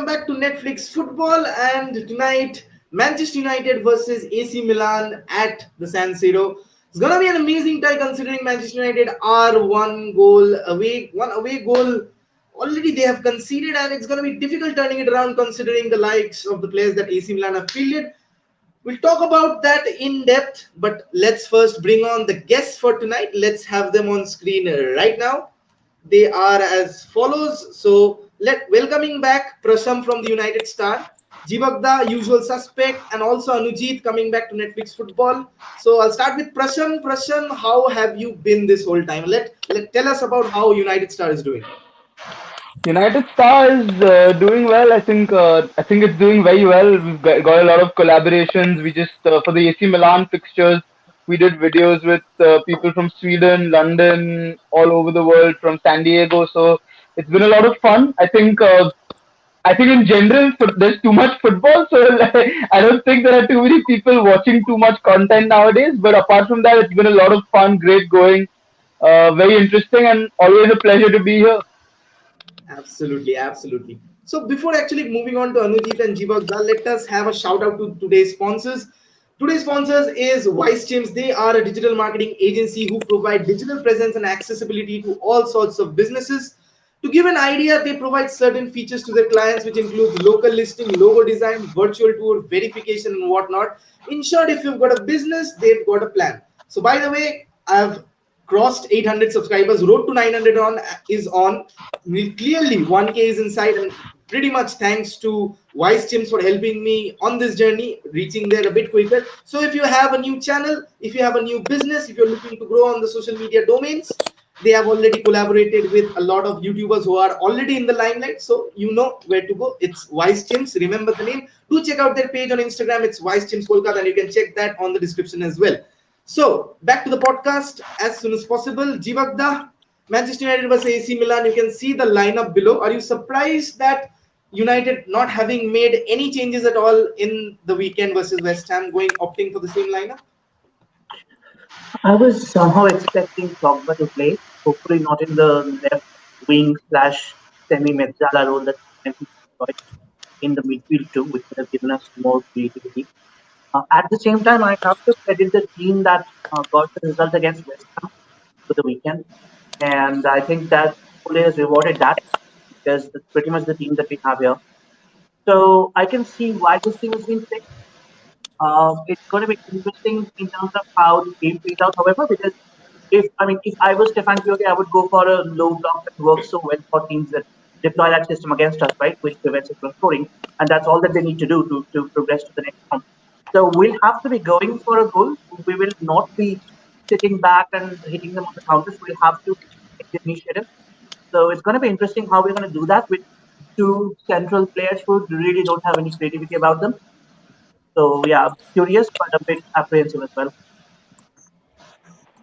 welcome back to Netflix Football. And tonight, Manchester United versus AC Milan at the San Siro. It's gonna be an amazing tie considering Manchester United are one away goal already they have conceded, and it's gonna be difficult turning it around considering the likes of the players that AC Milan have fielded. We'll talk about that in depth, but let's first bring on the guests for tonight. Let's have them on screen right now. They are as follows. So let welcoming back Prasham from the United Star, Jibak the usual suspect, and also Anujit coming back to Netflix Football. So I'll start with Prasham. Prasham, how have you been this whole time? Let tell us about how United Star is doing. United Star is doing well. I think it's doing very well. We've got a lot of collaborations. We just for the AC Milan fixtures, we did videos with people from Sweden, London, all over the world, from San Diego. So it's been a lot of fun. I think in general there's too much football, so I don't think there are too many people watching too much content nowadays. But apart from that, it's been a lot of fun, great going, very interesting, and always a pleasure to be here. Absolutely, absolutely. So before actually moving on to Anujit and Jivagda, let us have a shout out to today's sponsors. Today's sponsors is Wise Gyms. They are a digital marketing agency who provide digital presence and accessibility to all sorts of businesses. To give an idea, they provide certain features to their clients, which includes local listing, logo design, virtual tour, verification, and whatnot. In short, if you've got a business, they've got a plan. So, by the way, I've crossed 800 subscribers. Road to 900 on is on. Clearly 1K is inside, and pretty much thanks to Wise Gyms for helping me on this journey, reaching there a bit quicker. So if you have a new channel, if you have a new business, if you're looking to grow on the social media domains, they have already collaborated with a lot of YouTubers who are already in the limelight. So you know where to go. It's Wise Gyms. Remember the name. Do check out their page on Instagram. It's Wise Gyms Kolkata, and you can check that on the description as well. So back to the podcast as soon as possible. Jivagda, Manchester United versus AC Milan. You can see the lineup below. Are you surprised that United not having made any changes at all in the weekend versus West Ham, opting for the same lineup? I was somehow expecting POGBA to play, hopefully not in the left wing slash semi mezzala role that Memphis enjoyed in the midfield too, which would have given us more creativity. At the same time, I have to credit the team that got the result against West Ham for the weekend, and I think that fully has rewarded that because it's pretty much the team that we have here. So I can see why this team has been picked. It's going to be interesting in terms of how the game plays out. However, because if I was Stefan Pioke, I would go for a low block that works so well for teams that deploy that system against us, right, which prevents us from scoring, and that's all that they need to do to progress to the next round. So we'll have to be going for a goal. We will not be sitting back and hitting them on the counters. We'll have to take the initiative. So it's going to be interesting how we're going to do that with two central players who really don't have any creativity about them. So yeah, curious but a bit apprehensive as well.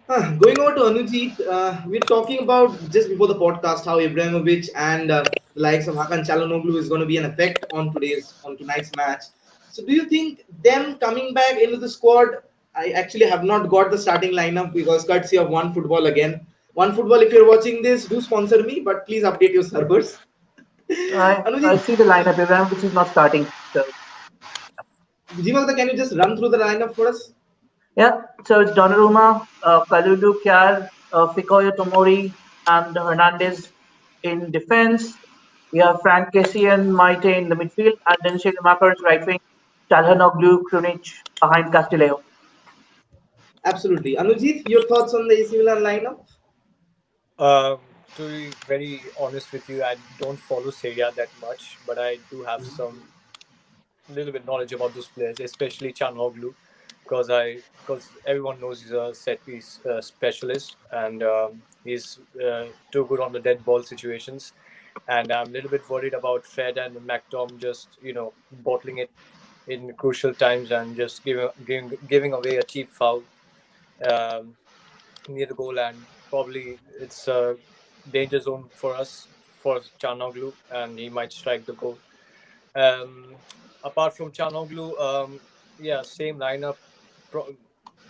Going over to Anujit, we're talking about just before the podcast how Ibrahimovic and the likes of Hakan Çalhanoğlu is going to be an effect on tonight's match. So, do you think them coming back into the squad? I actually have not got the starting lineup because courtesy of One Football again. One Football, if you're watching this, do sponsor me, but please update your servers. I Anujit, see the lineup, Ibrahim, which is not starting. So Jivagda, can you just run through the lineup for us? yeah, so it's Donnarumma, Kalulu, Kjær, Fikoyo Tomori, and Hernandez in defense. We have Frank Kessie and Maite in the midfield, and then Schumacher is right wing, Çalhanoğlu, Krunic behind Castillo. Absolutely. Anujit, your thoughts on the AC Milan lineup? To be very honest with you, I don't follow Serie A that much, but I do have some little bit knowledge about those players, especially Çalhanoğlu, because everyone knows he's a set piece specialist, and he's too good on the dead ball situations. And I'm a little bit worried about Fred and McTom just bottling it in crucial times and just giving away a cheap foul um, near the goal, and probably it's a danger zone for us for Çalhanoğlu, and he might strike the goal. Um, Apart from Çalhanoğlu, yeah, same lineup.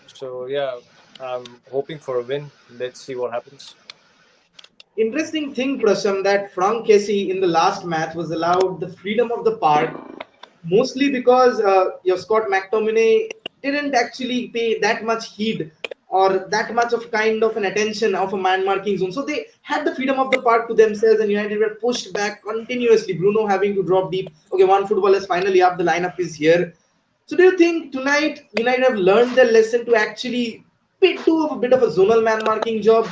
So yeah, I'm hoping for a win. Let's see what happens. Interesting thing, Prasham, that Frank Kessie in the last match was allowed the freedom of the park, mostly because your Scott McTominay didn't actually pay that much heed or that much of kind of an attention of a man marking zone. So they had the freedom of the park to themselves, and United were pushed back continuously. Bruno having to drop deep. Okay, one football is finally up. The lineup is here. So do you think tonight United have learned their lesson to actually do a bit of a zonal man marking job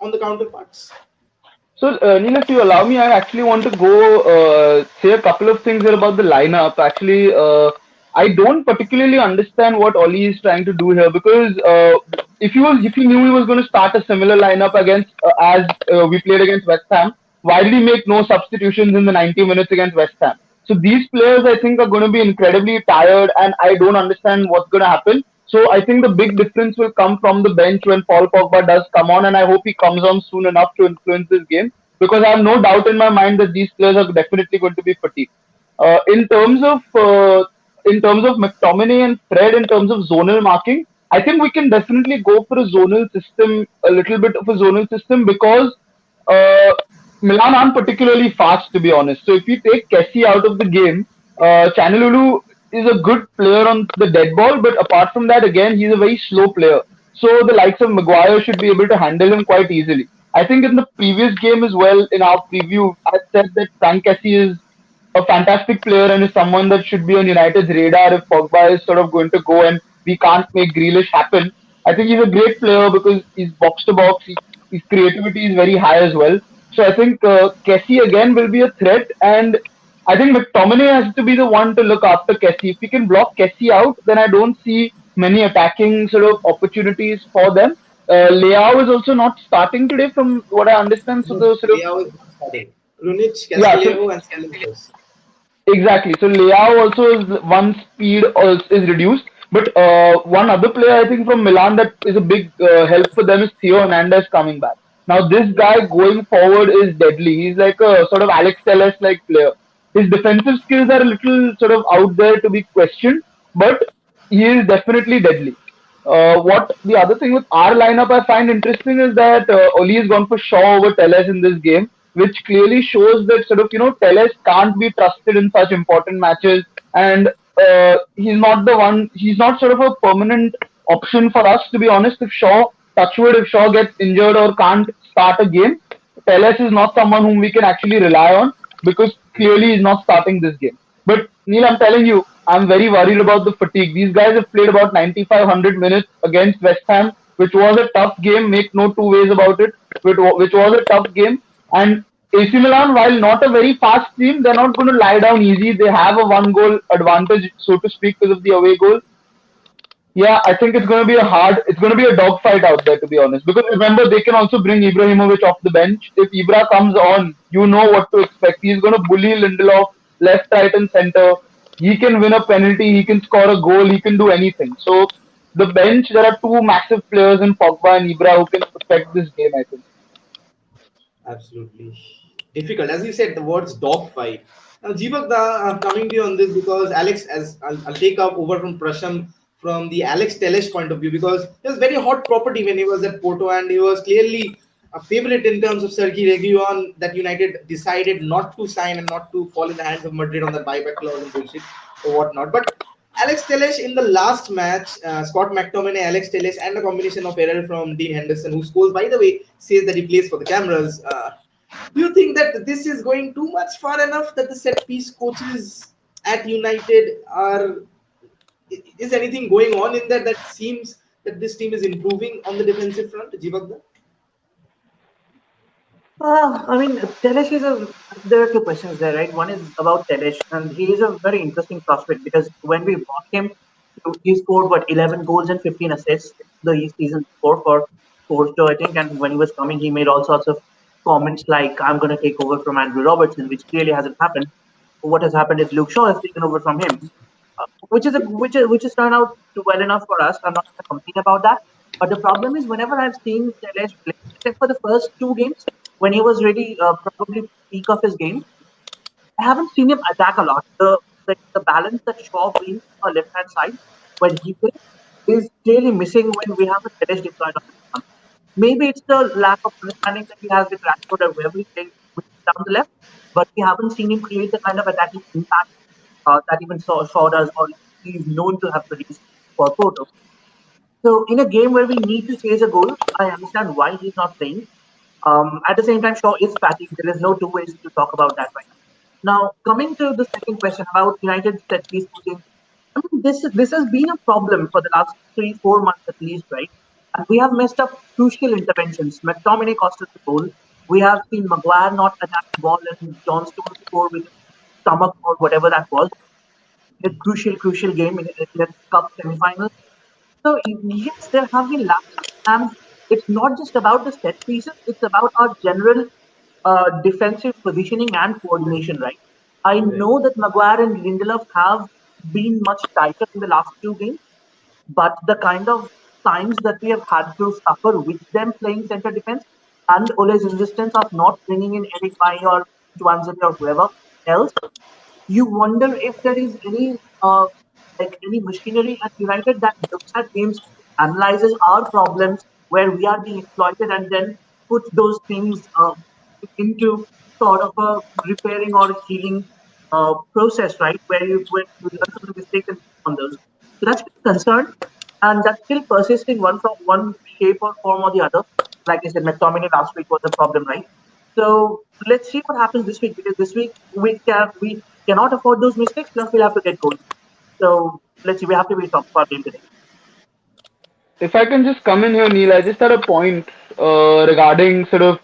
on the counterparts? So, Neil, if you allow me, I actually want to go say a couple of things here about the lineup. Actually, I don't particularly understand what Oli is trying to do here because if he knew he was going to start a similar lineup against as we played against West Ham, why did he make no substitutions in the 90 minutes against West Ham? So these players, I think, are going to be incredibly tired, and I don't understand what's going to happen. So I think the big difference will come from the bench when Paul Pogba does come on, and I hope he comes on soon enough to influence this game because I have no doubt in my mind that these players are definitely going to be fatigued. Uh, in terms of uh, in terms of McTominay and Fred, in terms of zonal marking, I think we can definitely go for a zonal system, a little bit of a zonal system because uh, Milan aren't particularly fast, to be honest. So if you take Kessie out of the game, Chanelulu is a good player on the dead ball, but apart from that, again, he's a very slow player. So the likes of Maguire should be able to handle him quite easily. I think in the previous game as well, in our preview, I said that Frank Kessie is a fantastic player and is someone that should be on United's radar if Pogba is sort of going to go and we can't make Grealish happen. I think he's a great player because he's box to box. His creativity is very high as well. So I think Kessie again will be a threat, and I think McTominay has to be the one to look after Kessie. If we can block Kessie out, then I don't see many attacking sort of opportunities for them. Leao is also not starting today, from what I understand. So No, the sort of Leao is not starting. Krunic, yeah, so Castillejo, and Scalise. exactly. So Leao also is one speed also is reduced. But one other player I think from Milan that is a big help for them is Theo Hernandez coming back. Now this guy going forward is deadly. He's like a sort of Alex Telles like player. His defensive skills are a little sort of out there to be questioned, but he is definitely deadly. What the other thing with our lineup I find interesting is that Oli has gone for Shaw over Telles in this game, which clearly shows that sort of Telles can't be trusted in such important matches, and he's not the one. He's not sort of a permanent option for us, to be honest. If Shaw, touchwood, if Shaw gets injured or can't start a game, Telles is not someone whom we can actually rely on because clearly he's not starting this game. But Neil, I'm telling you, I'm very worried about the fatigue. These guys have played about 9,500 minutes against West Ham, which was a tough game. Make no two ways about it. Which was a tough game. And AC Milan, while not a very fast team, they're not going to lie down easy. They have a one goal advantage, so to speak, because of the away goal. Yeah, I think it's going to be a dogfight out there, to be honest. Because remember, they can also bring Ibrahimovic off the bench. If Ibra comes on, you know what to expect. He's going to bully Lindelof left, right, and center. He can win a penalty. He can score a goal. He can do anything. So the bench, there are two massive players in Pogba and Ibra who can affect this game, I think. Absolutely difficult. As you said, the words dogfight. Now, Jibak, I'm coming to you on this because Alex, as I'll take up over from Prasham from the Alex Telles point of view because he was very hot property when he was at Porto and he was clearly a favorite in terms of Sergi Reguilon that United decided not to sign and not to fall in the hands of Madrid on that buyback clause and bullshit or whatnot. But Alex Telles in the last match, Scott McTominay, Alex Telles, and a combination of error from Dean Henderson, who scores, by the way, says that he plays for the cameras. Do you think that this is going too much far enough that the set piece coaches at United are? Is anything going on in that seems that this team is improving on the defensive front, Jivagda? I mean, Telesh is a. There are two questions there, right? One is about Telesh, and he is a very interesting prospect because when we bought him, he scored what 11 goals and 15 assists the season before for Porto, I think. And when he was coming, he made all sorts of comments like, "I'm going to take over from Andrew Robertson," which clearly hasn't happened. What has happened is Luke Shaw has taken over from him, which has turned out well enough for us. I'm not going to complain about that. But the problem is, whenever I've seen Telesh play, except for the first two games when he was really probably peak of his game, I haven't seen him attack a lot. The balance that Shaw brings on the left hand side when he plays is really missing when we have a Telesh deployed on the front. Maybe it's the lack of understanding that he has with Rashford or wherever he plays down the left, but we haven't seen him create the kind of attacking impact that even Shaw does, or he's known to have produced for Porto. So in a game where we need to chase a goal, I understand why he's not playing. At the same time, Shaw is fatigued. There is no two ways to talk about that right now. Now, coming to the second question about United set piece shooting, I mean, this has been a problem for the last 3-4 months at least, right? And we have messed up crucial interventions. McTominay cost us the goal. We have seen Maguire not attack the ball and John Stones score with his stomach or whatever that was. A crucial game in the cup semi-final. So yes, there have been lapses, and it's not just about the set pieces; it's about our general defensive positioning and coordination. Right? I Right. know that Maguire and Lindelof have been much tighter in the last few games, but the kind of times that we have had to suffer with them playing center defense and Ole's resistance of not bringing in Eric Bailly or Chwanzani or whoever else, you wonder if there is any like any machinery at United that looks at games, analyzes our problems where we are being exploited, and then puts those things into sort of a repairing or healing process, right? Where you learn from the mistakes and on those. So that's been a concern, and that's still persisting one from one shape or form or the other. Like I said, McTominay last week was a problem, right? So let's see what happens this week, because this week we cannot afford those mistakes. Plus, we'll have to get goals. So let's see. We have to be top of our game today. If I can just come in here, Neil, I just had a point regarding sort of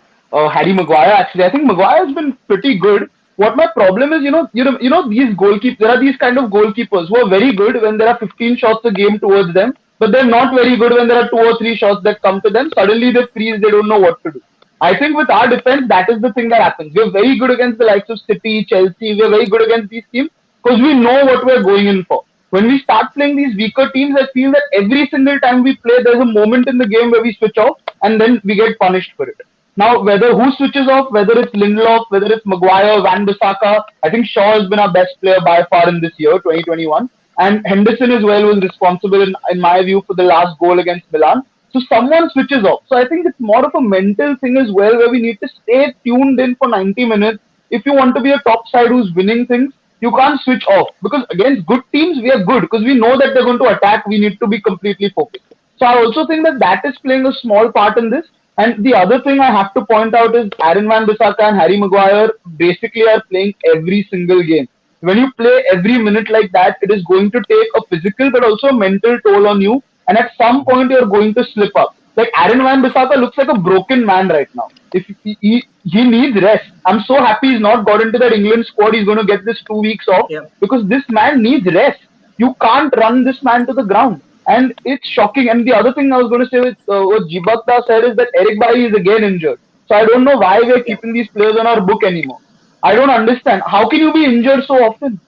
Harry Maguire. Actually, I think Maguire has been pretty good. What my problem is, these goalkeepers. There are these kind of goalkeepers who are very good when there are 15 shots a game towards them, but they're not very good when there are two or three shots that come to them. Suddenly they freeze. They don't know what to do. I think with our defense, that is the thing that happens. We're very good against the likes of City, Chelsea. We're very good against these teams because we know what we're going in for. When we start playing these weaker teams, I feel that every single time we play, there's a moment in the game where we switch off and then we get punished for it. Now, whether who switches off, whether it's Lindelof, whether it's Maguire, Van Bissaka, I think Shaw has been our best player by far in this year, 2021. And Henderson as well was responsible, in my view, for the last goal against Milan. So someone switches off. So I think it's more of a mental thing as well, where we need to stay tuned in for 90 minutes. If you want to be a top side who's winning things, you can't switch off, because against good teams we are good because we know that they're going to attack. We need to be completely focused. So I also think that that is playing a small part in this. And the other thing I have to point out is Aaron Van Bissaka and Harry Maguire basically are playing every single game. When you play every minute like that, it is going to take a physical but also a mental toll on you. And at some point, you're going to slip up. Like Aaron Van Bissaka looks like a broken man right now. If he needs rest. I'm so happy he's not got into that England squad. He's going to get this 2 weeks off Yeah. because this man needs rest. You can't run this man to the ground. And it's shocking. And the other thing I was going to say with what Jibak said is that Eric Bailly is again injured. So I don't know why we're Yeah. keeping these players on our book anymore. I don't understand. How can you be injured so often?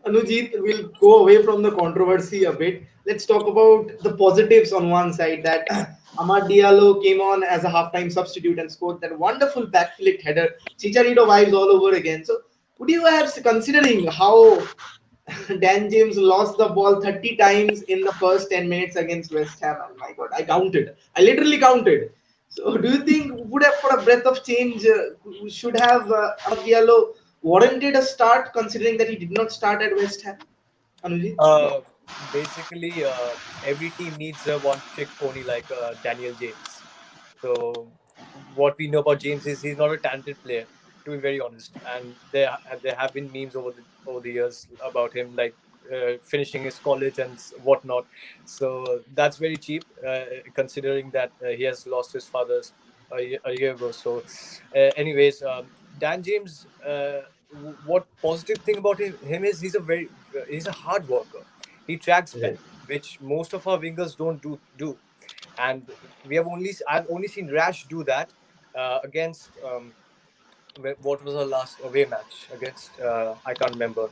Anujit, we'll go away from the controversy a bit. Let's talk about the positives on one side, that Amad Diallo came on as a halftime substitute and scored that wonderful back flick header. Chicharito vibes all over again. So, would you have, considering how Dan James lost the ball 30 times in the first 10 minutes against West Ham? Oh my God, I counted. I literally counted. So, do you think would have, for a breath of change, should have Amad Diallo warranted a start, considering that he did not start at West Ham? Anujit? Uh, Basically, every team needs a one-trick pony like Daniel James. So, what we know about James is he's not a talented player, to be very honest. And there have been memes over the years about him, like finishing his college and whatnot. So that's very cheap, considering that he has lost his father a year ago. So, anyways, Dan James. What positive thing about him is he's a hard worker. He tracks back, Right. which most of our wingers don't do. And I've only seen Rash do that against what was our last away match against, I can't remember,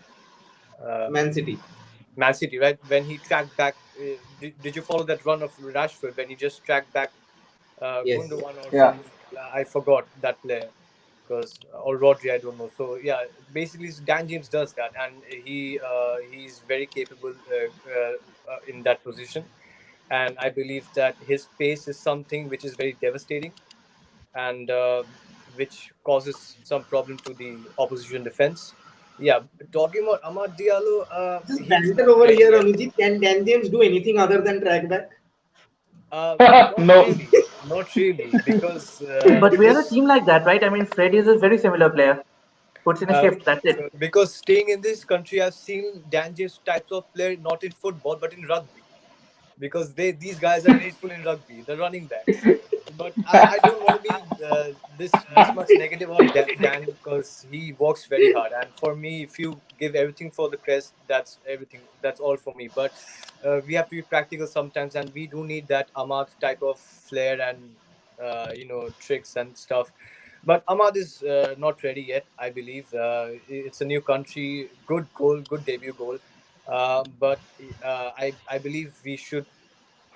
uh, Man City. Man City, right? When he tracked back, did you follow that run of Rashford when he just tracked back Yes. Gundogan or Yeah. some? I forgot that player, because or Rodri, I don't know. So yeah, basically Dan James does that, and he's very capable in that position. and I believe that his pace is something which is very devastating, and which causes some problem to the opposition defense. Yeah, talking about Amad Diallo, Just he's banter not over ready here, yet. Anuji. Can Dan James do anything other than track back? Not No. really, not really, because But we are a this team like that, right? I mean, Fred is a very similar player. Puts in a uh, shift. That's it. because staying in this country, I've seen Dan James types of player not in football but in rugby, because these guys are rageful in rugby, the running backs. But I don't want to be this much negative about Dan, because he works very hard. And for me, if you give everything for the crest, that's everything. That's all for me. But we have to be practical sometimes, and we do need that Ahmad type of flair and tricks and stuff. But Ahmad is not ready yet. I believe it's a new country. Good goal, good debut goal. But I believe we should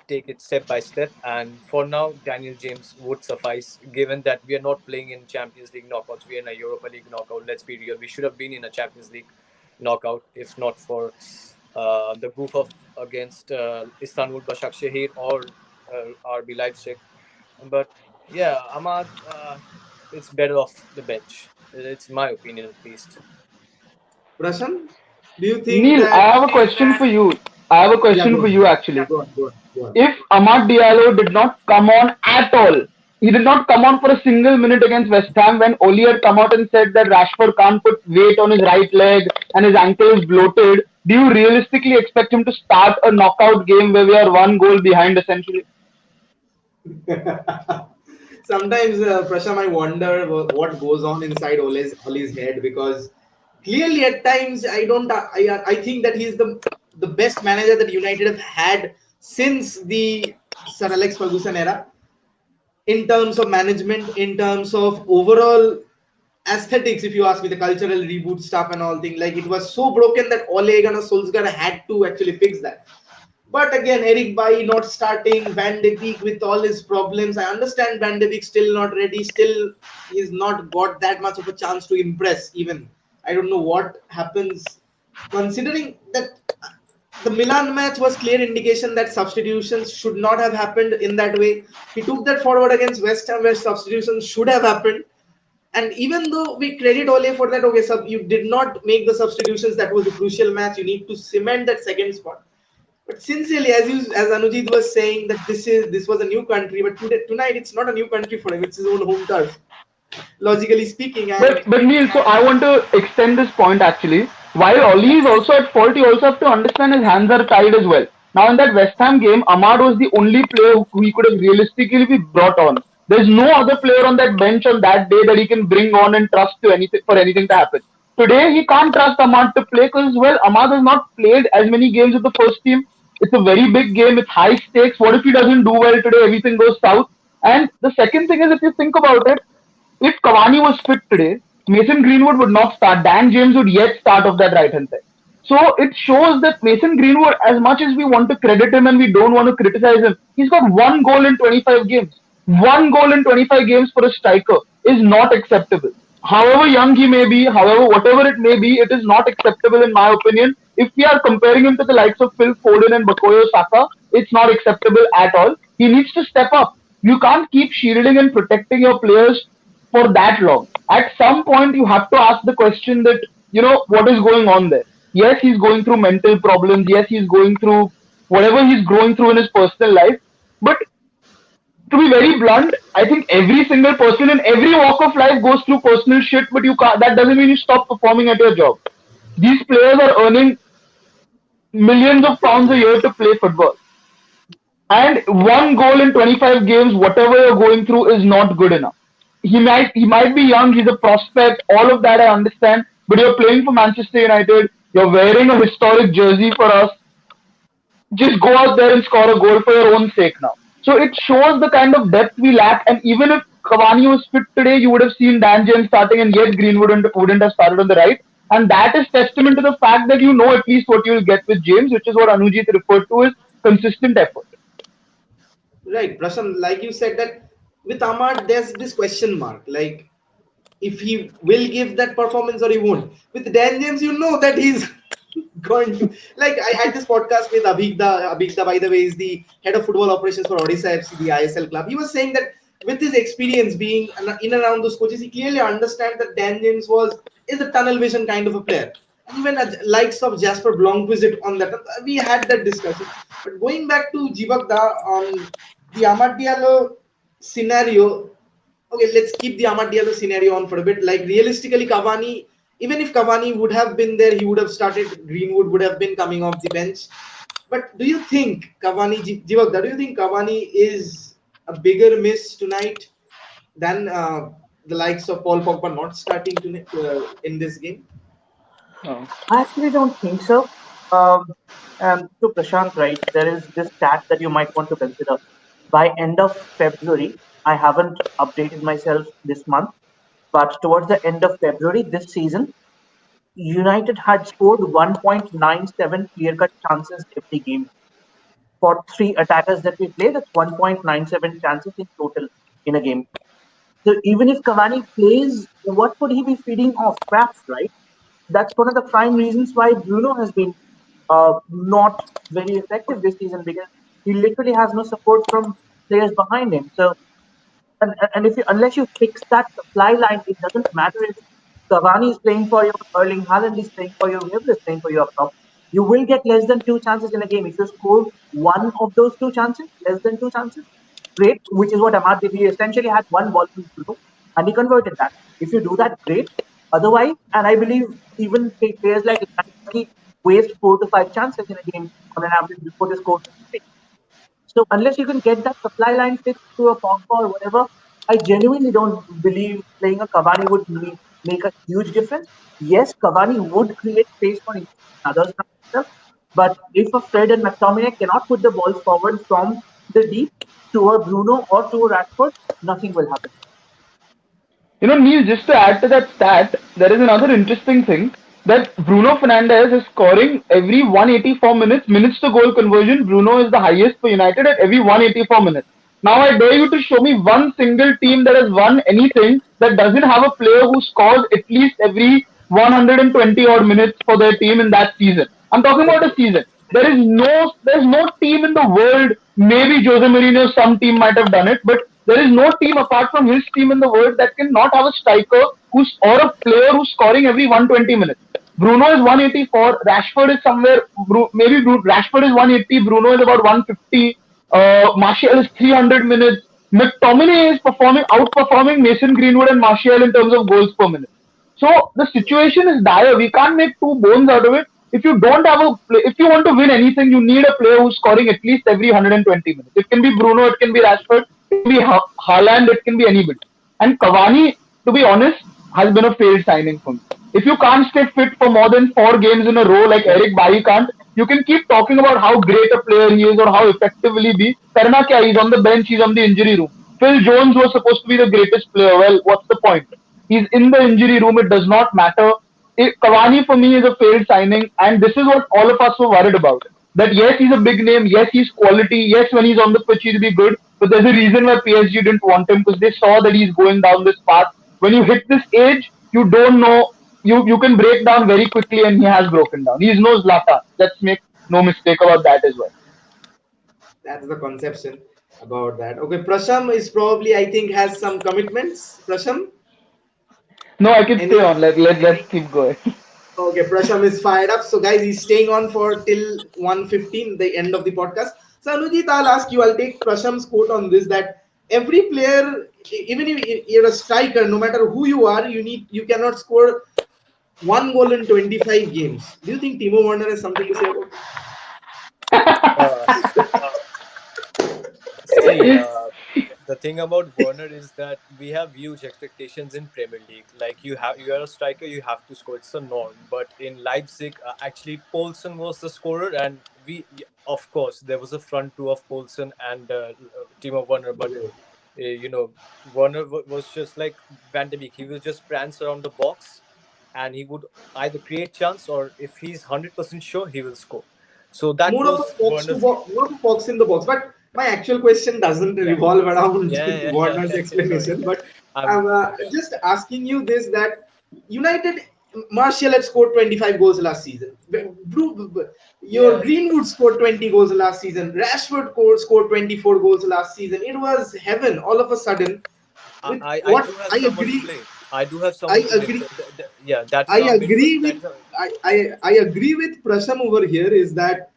take it step by step. And for now, Daniel James would suffice, given that we are not playing in Champions League knockouts. We are in a Europa League knockout. Let's be real. We should have been in a Champions League knockout if not for the goof of against Istanbul Başakşehir or RB Leipzig. But yeah, Ahmad, it's better off the bench. It's my opinion, at least. Prashant, do you think Neil, that? I have a question for you. I have a Yeah, question go for on. you Yeah, actually. go on, go on, go on. If Amad Diallo did not come on at all, he did not come on for a single minute against West Ham when Oli had come out and said that Rashford can't put weight on his right leg and his ankle is bloated, do you realistically expect him to start a knockout game where we are one goal behind essentially? Sometimes, Prasham, I wonder what goes on inside Ole's head, because clearly at times I think that he's the best manager that United have had since the Sir Alex Ferguson era, in terms of management, in terms of overall aesthetics. If you ask me, the cultural reboot stuff and all thing, like, it was so broken that Ole Gunnar Solskjaer had to actually fix that. But again, Eric Bailly not starting, Van de Beek with all his problems. I understand Van de Beek still not ready, still he's not got that much of a chance to impress. Even I don't know what happens, considering that the Milan match was clear indication that substitutions should not have happened in that way. He took that forward against West Ham, where substitutions should have happened. And even though we credit Ole for that, okay, you did not make the substitutions. That was the crucial match. You need to cement that second spot. But sincerely, as Anujit was saying, that this was a new country, but tonight it's not a new country for him. It's his own home turf, logically speaking. And But Neil, so I want to extend this point actually. While Oli is also at fault, you also have to understand his hands are tied as well. Now in that West Ham game, Ahmad was the only player who he could have realistically be brought on. There's no other player on that bench on that day that he can bring on and trust to anything for anything to happen. Today he can't trust Ahmad to play because well, Ahmad has not played as many games with the first team. It's a very big game. It's high stakes. What if he doesn't do well today? Everything goes south. And the second thing is, if you think about it, if Cavani was fit today, Mason Greenwood would not start. Dan James would yet start off that right hand side. So it shows that Mason Greenwood, as much as we want to credit him and we don't want to criticize him, he's got one goal in 25 games. One goal in 25 games for a striker is not acceptable. However young he may be, however, whatever it may be, it is not acceptable in my opinion. If we are comparing him to the likes of Phil Foden and Bukayo Saka, it's not acceptable at all. He needs to step up. You can't keep shielding and protecting your players for that long. At some point, you have to ask the question that, what is going on there? Yes, he's going through mental problems. Yes, he's going through whatever he's going through in his personal life. But to be very blunt, I think every single person in every walk of life goes through personal shit, but you can't, that doesn't mean you stop performing at your job. These players are earning millions of pounds a year to play football. And one goal in 25 games, whatever you're going through, is not good enough. He might be young, he's a prospect, all of that I understand. But you're playing for Manchester United, you're wearing a historic jersey for us. Just go out there and score a goal for your own sake now. So it shows the kind of depth we lack. And even if Cavani was fit today, you would have seen Dan James starting, and yet Greenwood wouldn't have started on the right. And that is testament to the fact that you know at least what you will get with James, which is what Anujit referred to as consistent effort. right, Prashant, like you said, that with Ahmad, there's this question mark, like, if he will give that performance or he won't. With Dan James, you know that he's going to, like, I had this podcast with Abhik. Abhik, by the way, is the head of football operations for Odisha FC, the ISL club. He was saying that with his experience being in and around those coaches, he clearly understands that Dan James is a tunnel vision kind of a player. And even likes of Jasper Blomqvist on that, we had that discussion. But going back to Jibak on the Amad Diallo scenario, okay, let's keep the Amad Diallo scenario on for a bit. Like, realistically, Cavani, even if Cavani would have been there, he would have started. Greenwood would have been coming off the bench. But do you think Cavani, Jivakda, do you think Cavani is a bigger miss tonight than the likes of Paul Pogba not starting in this game? No. I actually don't think so. To Prashant, right, there is this stat that you might want to consider. By end of February, I haven't updated myself this month, but towards the end of February this season, United had scored 1.97 clear-cut chances every game. For three attackers that we play, that's 1.97 chances in total in a game. So even if Cavani plays, what would he be feeding off? Crap, right? That's one of the prime reasons why Bruno has been not very effective this season, because he literally has no support from players behind him. So, and if you, unless you fix that supply line, it doesn't matter if Cavani is playing for you, Erling Haaland is playing for you, whoever is playing for you up top. You will get less than two chances in a game. If you score one of those two chances, less than two chances, great, which is what Amad did. He essentially had one ball from Bruno and he converted that. If you do that, great. Otherwise, and I believe even players like Lewandowski waste 4 to 5 chances in a game on an average before they score. So unless you can get that supply line fixed through a Pogba or whatever, I genuinely don't believe playing a Cavani would make a huge difference. Yes, Cavani would create space for others, but if a Fred and McTominay cannot put the balls forward from the deep to a Bruno or to a Rashford, nothing will happen. Neil, just to add to that stat, there is another interesting thing that Bruno Fernandes is scoring every 184 minutes to goal conversion. Bruno is the highest for United at every 184 minutes. Now I dare you to show me one single team that has won anything that doesn't have a player who scores at least every 120 odd minutes for their team in that season. I'm talking about a season. There's no team in the world. Maybe Jose Mourinho, some team might have done it, but there is no team apart from his team in the world that can not have a striker or a player who's scoring every 120 minutes. Bruno is 184. Rashford is somewhere. Rashford is 180. Bruno is about 150. Martial is 300 minutes. McTominay is outperforming Mason Greenwood and Martial in terms of goals per minute. So the situation is dire. We can't make two bones out of it. If you don't have if you want to win anything, you need a player who's scoring at least every 120 minutes. It can be Bruno, it can be Rashford, it can be Haaland, it can be anybody. And Cavani, to be honest, has been a failed signing for me. If you can't stay fit for more than 4 games in a row like Eric Bailly can't, you can keep talking about how great a player he is or how effective will he be. Karna kya? He's on the bench, he's on the injury room. Phil Jones was supposed to be the greatest player. Well, what's the point? He's in the injury room. It does not matter. Cavani for me is a failed signing, and this is what all of us were worried about. That yes, he's a big name. Yes, he's quality. Yes, when he's on the pitch, he'll be good. But there's a reason why PSG didn't want him, because they saw that he's going down this path. When you hit this age, you don't know. You can break down very quickly, and he has broken down. He's no Zlatan. Let's make no mistake about that as well. That's the conception about that. Okay, Prasham is probably, I think, has some commitments. Prasham? No, I can stay on. Let's keep going. Okay, Prasham is fired up. So, guys, he's staying on for till 1:15, the end of the podcast. So, Anujit, I'll ask you, I'll take Prasham's quote on this, that every player, even if you're a striker, no matter who you are, you cannot score one goal in 25 games. Do you think Timo Werner has something to say about See, the thing about Werner is that we have huge expectations in Premier League. Like you are a striker, you have to score. It's a norm. But in Leipzig, actually, Poulsen was the scorer, and of course, there was a front two of Poulsen and Timo Werner. But Werner was just like Van de Beek. He will just prance around the box, and he would either create chance, or if he's 100% sure, he will score. So that more was of a fox in the box? But my actual question doesn't revolve around Warner's explanation, but I'm just asking you this, that United, Martial had scored 25 goals last season. Your Yes, Greenwood scored 20 goals last season. Rashford scored 24 goals last season. It was heaven all of a sudden. With I what do have I someone to agree, blame. I do have I someone to blame. agree, Yeah, that is I our midfield. agree That with is our, I agree with Prasham over here is that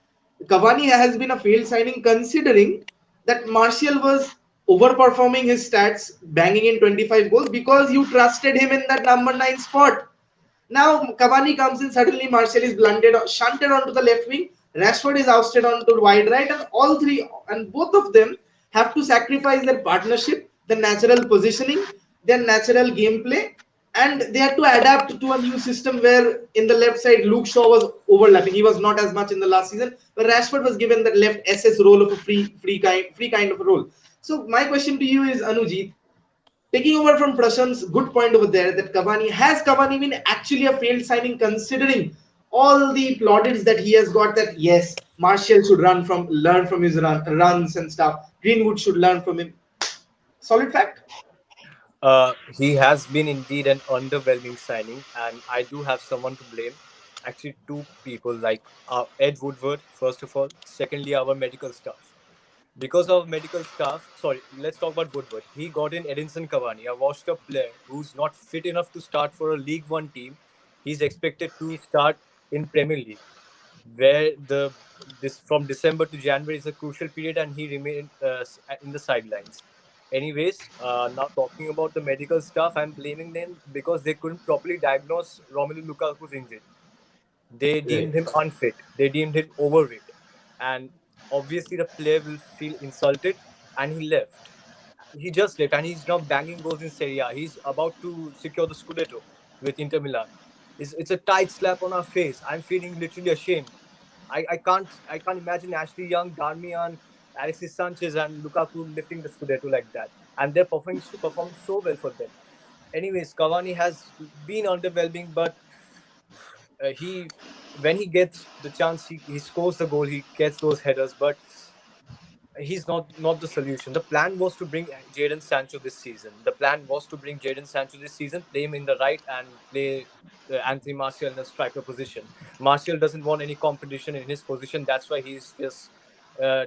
Cavani has been a failed signing considering that Martial was overperforming his stats, banging in 25 goals because you trusted him in that number 9 spot. Now Cavani comes in, suddenly Martial is shunted onto the left wing, Rashford is ousted onto wide right, and all three and both of them have to sacrifice their partnership, their natural positioning, their natural gameplay, and they had to adapt to a new system where in the left side Luke Shaw was overlapping. He was not as much in the last season, but Rashford was given that left SS role of a free kind of a role. So my question to you is, Anujit, taking over from Prasham's good point over there, that Cavani been actually a failed signing considering all the plaudits that he has got, that yes, Martial should learn from his runs and stuff. Greenwood should learn from him. Solid fact. he has been indeed an underwhelming signing, and I do have someone to blame. Actually, two people, like Ed Woodward, first of all. Secondly, our medical staff. Because of medical staff, sorry, let's talk about Woodward. He got in Edinson Cavani, a washed up player who's not fit enough to start for a League One team. He's expected to start in Premier League, where the this from December to January is a crucial period, and he remained in the sidelines. Anyways, now talking about the medical staff, I'm blaming them because they couldn't properly diagnose Romelu Lukaku's injury. They Right. deemed him unfit. They deemed him overweight, and obviously the player will feel insulted, and he left. He just left, and he's now banging goals in Serie A. He's about to secure the Scudetto with Inter Milan. It's a tight slap on our face. I'm feeling literally ashamed. I can't imagine Ashley Young, Darmian, Alexis Sanchez, and Lukaku lifting the Scudetto like that, and they're performing so well for them. Anyways, Cavani has been underwhelming, but he when he gets the chance, he scores the goal. He gets those headers, but he's not the solution. The plan was to bring Jadon Sancho this season. The plan was to bring Jadon Sancho this season, play him in the right, and play Anthony Martial in the striker position. Martial doesn't want any competition in his position. That's why he's just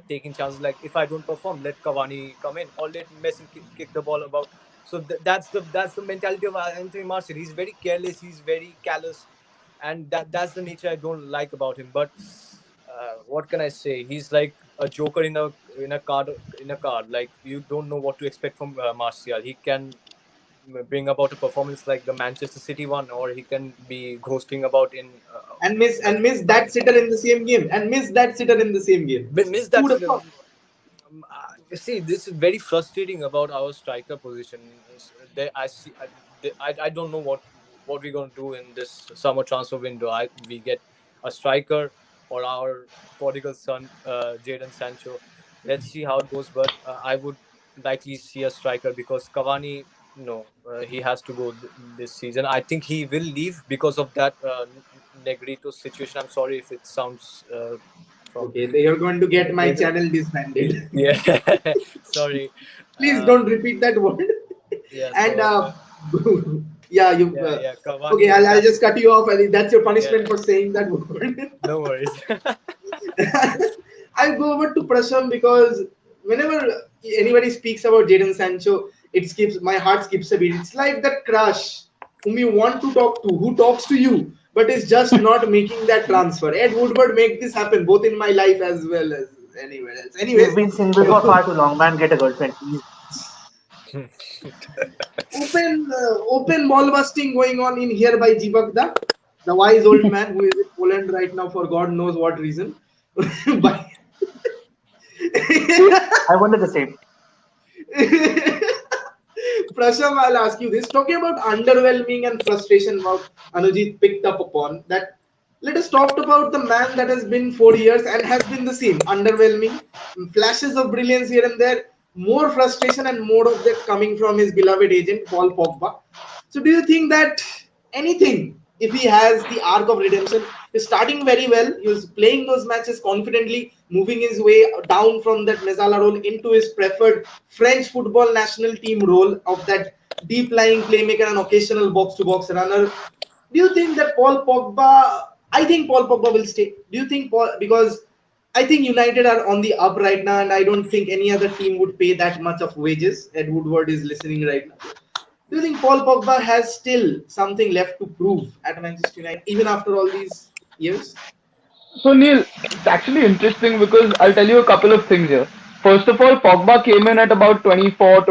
taking chances. Like, if I don't perform, let Cavani come in, or let Messi kick the ball about. So that's the mentality of Anthony Martial. He's very careless. He's very callous, and that's the nature I don't like about him. But what can I say? He's like a joker in a card. Like, you don't know what to expect from Martial. He can bring about a performance like the Manchester City one, or he can be ghosting about in And miss that sitter in the same game. And miss that sitter in the same game. miss Who that. would have thought? See, this is very frustrating about our striker position. I see. I don't know what we're going to do in this summer transfer window. We get a striker or our prodigal son, Jadon Sancho. Let's see how it goes. But I would likely see a striker, because Cavani, no, he has to go this season. I think he will leave because of that Negrito situation. I'm sorry if it sounds from. Okay, you're going to get my channel disbanded. Yeah, sorry. Please Uh, don't repeat that word. yeah, And so yeah, you. yeah, Okay, Cavani. I'll That's just cut you off, and that's your punishment yeah. for saying that word. No worries. I go over to Prasham because whenever anybody speaks about Jadon Sancho, my heart skips a beat. It's like that crush whom you want to talk to, who talks to you, but is just not making that transfer. Ed Woodward make this happen both in my life as well as anywhere else. You've Anyways, been single for far too long, man. Get a girlfriend, please. open ball busting going on in here by Jibak, the wise old man who is in Poland right now for God knows what reason. By I wonder the same. Prasham, I'll ask you this. Talking about underwhelming and frustration, what Anujit picked up upon, that let us talk about the man that has been 4 years and has been the same. Underwhelming, flashes of brilliance here and there, more frustration and more of that coming from his beloved agent, Paul Pogba. So, do you think that anything, if he has the arc of redemption, is starting very well, he was playing those matches confidently, moving his way down from that Mezala role into his preferred French football national team role of that deep lying playmaker and occasional box to box runner? Do you think that Paul Pogba? I think Paul Pogba will stay. Do you think Paul? Because I think United are on the up right now, and I don't think any other team would pay that much of wages. Ed Woodward is listening right now. Do you think Paul Pogba has still something left to prove at Manchester United, even after all these years? So Neil, it's actually interesting because I'll tell you a couple of things here. First of all, Pogba came in at about 24,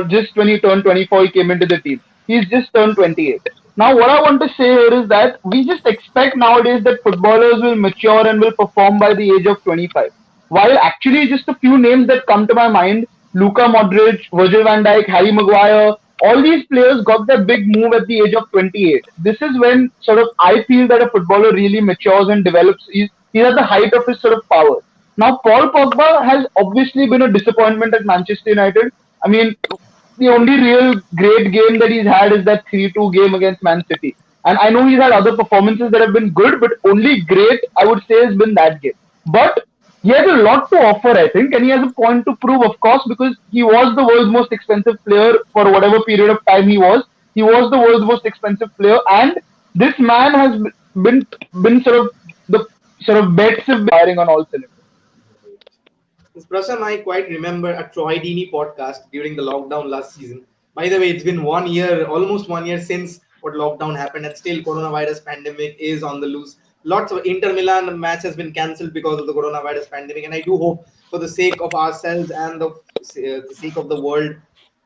just when he turned 24, he came into the team. He's just turned 28. Now, what I want to say here is that we just expect nowadays that footballers will mature and will perform by the age of 25. While actually just a few names that come to my mind, Luka Modric, Virgil van Dijk, Harry Maguire, all these players got their big move at the age of 28. This is when sort of I feel that a footballer really matures and develops. He's at the height of his sort of power. Now, Paul Pogba has obviously been a disappointment at Manchester United. I mean, the only real great game that he's had is that 3-2 game against Man City. And I know he's had other performances that have been good, but only great, I would say, has been that game. But he has a lot to offer, I think, and he has a point to prove, of course, because he was the world's most expensive player for whatever period of time he was. He was the world's most expensive player, and this man has been sort of the sort of bets have been firing on all cylinders. Prasam, I quite remember a Troy Deeney podcast during the lockdown last season. By the way, it's been 1 year, almost 1 year since what lockdown happened, and still coronavirus pandemic is on the loose. Lots of Inter Milan match has been cancelled because of the coronavirus pandemic, and I do hope for the sake of ourselves and the sake of the world,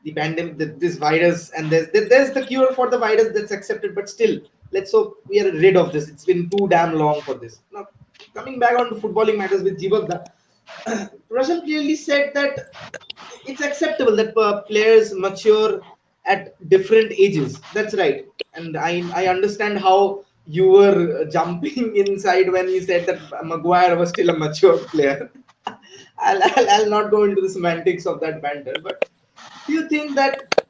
the pandemic, this virus, and there's the cure for the virus that's accepted, but still, let's hope we are rid of this. It's been too damn long for this. Now, coming back on to footballing matters with Jibak, Russell clearly said that it's acceptable that players mature at different ages. That's right, and I understand how you were jumping inside when he said that Maguire was still a mature player. I'll not go into the semantics of that banter, but do you think that